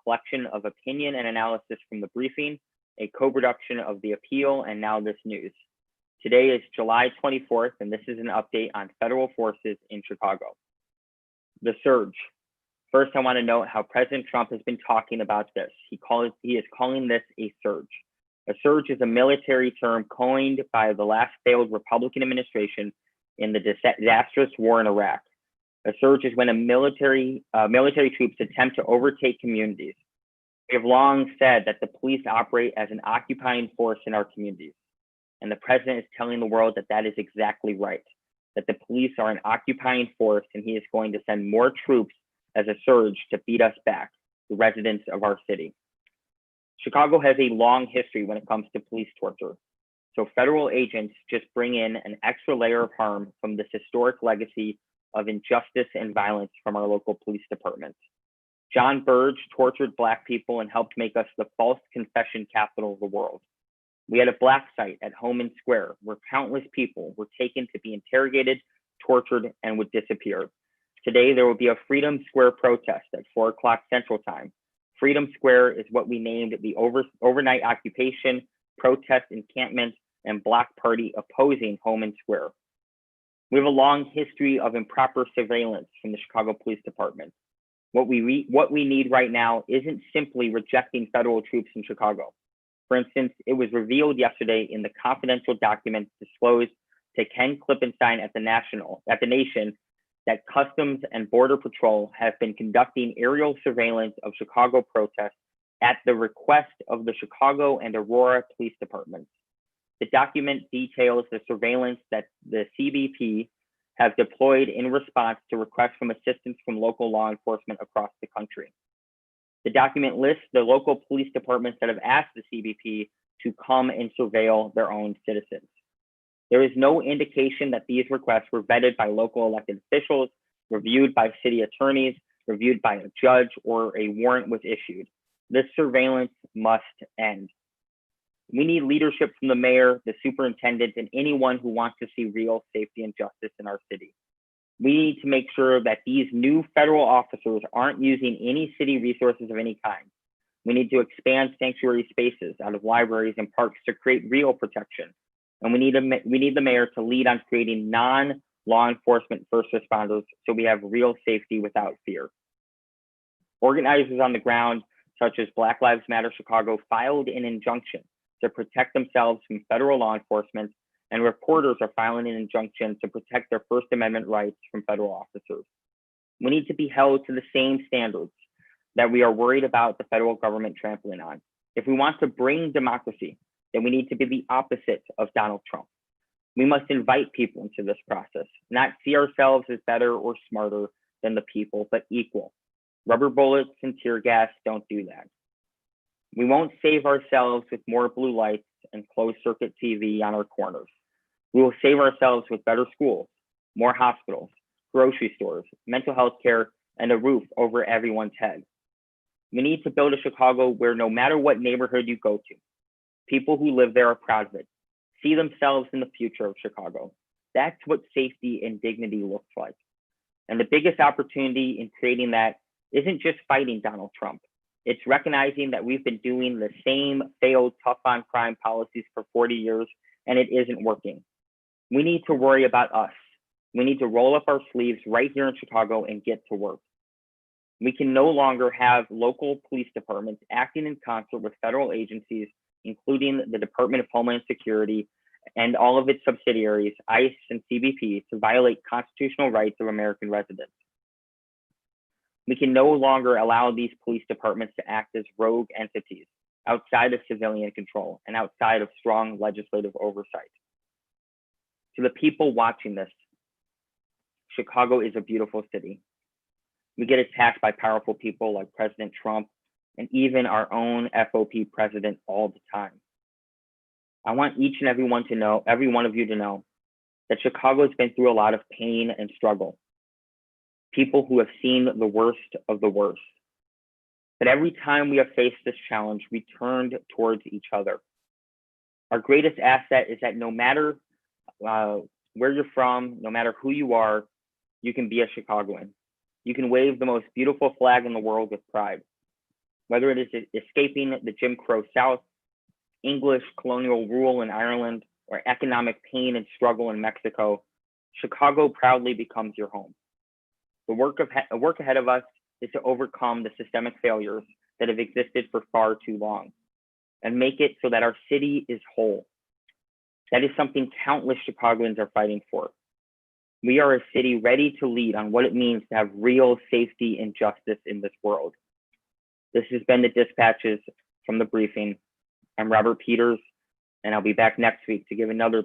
collection of opinion and analysis from the briefing, a co-production of The Appeal and Now This News. Today is July 24th, and this is an update on federal forces in Chicago. The surge. First, I want to note how President Trump has been talking about this. He is calling this a surge. A surge is a military term coined by the last failed Republican administration in the disastrous war in Iraq. A surge is when military troops attempt to overtake communities. We have long said that the police operate as an occupying force in our communities. And the president is telling the world that that is exactly right, that the police are an occupying force, and he is going to send more troops as a surge to beat us back, the residents of our city. Chicago has a long history when it comes to police torture. So federal agents just bring in an extra layer of harm from this historic legacy of injustice and violence from our local police departments. John Burge tortured Black people and helped make us the false confession capital of the world. We had a Black site at Homan Square where countless people were taken to be interrogated, tortured, and would disappear. Today, there will be a Freedom Square protest at 4 o'clock Central Time. Freedom Square is what we named the overnight occupation, protest encampment, and block party opposing Homan Square. We have a long history of improper surveillance from the Chicago Police Department. What we need right now isn't simply rejecting federal troops in Chicago. For instance, it was revealed yesterday in the confidential documents disclosed to Ken Klippenstein at the Nation that Customs and Border Patrol have been conducting aerial surveillance of Chicago protests at the request of the Chicago and Aurora Police Departments. The document details the surveillance that the CBP have deployed in response to requests from assistance from local law enforcement across the country. The document lists the local police departments that have asked the CBP to come and surveil their own citizens. There is no indication that these requests were vetted by local elected officials, reviewed by city attorneys, reviewed by a judge, or a warrant was issued. This surveillance must end. We need leadership from the mayor, the superintendent, and anyone who wants to see real safety and justice in our city. We need to make sure that these new federal officers aren't using any city resources of any kind. We need to expand sanctuary spaces out of libraries and parks to create real protection. And we need the mayor to lead on creating non-law enforcement first responders so we have real safety without fear. Organizers on the ground, such as Black Lives Matter Chicago, filed an injunction to protect themselves from federal law enforcement, and reporters are filing an injunction to protect their First Amendment rights from federal officers. We need to be held to the same standards that we are worried about the federal government trampling on. If we want to bring democracy, then we need to be the opposite of Donald Trump. We must invite people into this process, not see ourselves as better or smarter than the people, but equal. Rubber bullets and tear gas don't do that. We won't save ourselves with more blue lights and closed circuit TV on our corners. We will save ourselves with better schools, more hospitals, grocery stores, mental health care, and a roof over everyone's head. We need to build a Chicago where no matter what neighborhood you go to, people who live there are proud of it, see themselves in the future of Chicago. That's what safety and dignity looks like. And the biggest opportunity in creating that isn't just fighting Donald Trump. It's recognizing that we've been doing the same failed tough on crime policies for 40 years and it isn't working. We need to worry about us. We need to roll up our sleeves right here in Chicago and get to work. We can no longer have local police departments acting in concert with federal agencies, including the Department of Homeland Security and all of its subsidiaries, ICE and CBP, to violate constitutional rights of American residents. We can no longer allow these police departments to act as rogue entities outside of civilian control and outside of strong legislative oversight. To the people watching this, Chicago is a beautiful city. We get attacked by powerful people like President Trump and even our own FOP president all the time. I want each and every one of you to know that Chicago has been through a lot of pain and struggle. People who have seen the worst of the worst. But every time we have faced this challenge, we turned towards each other. Our greatest asset is that no matter where you're from, no matter who you are, you can be a Chicagoan. You can wave the most beautiful flag in the world with pride. Whether it is escaping the Jim Crow South, English colonial rule in Ireland, or economic pain and struggle in Mexico, Chicago proudly becomes your home. The work ahead of us is to overcome the systemic failures that have existed for far too long and make it so that our city is whole. That is something countless Chicagoans are fighting for. We are a city ready to lead on what it means to have real safety and justice in this world. This has been the Dispatches from the briefing. I'm Robert Peters, and I'll be back next week to give another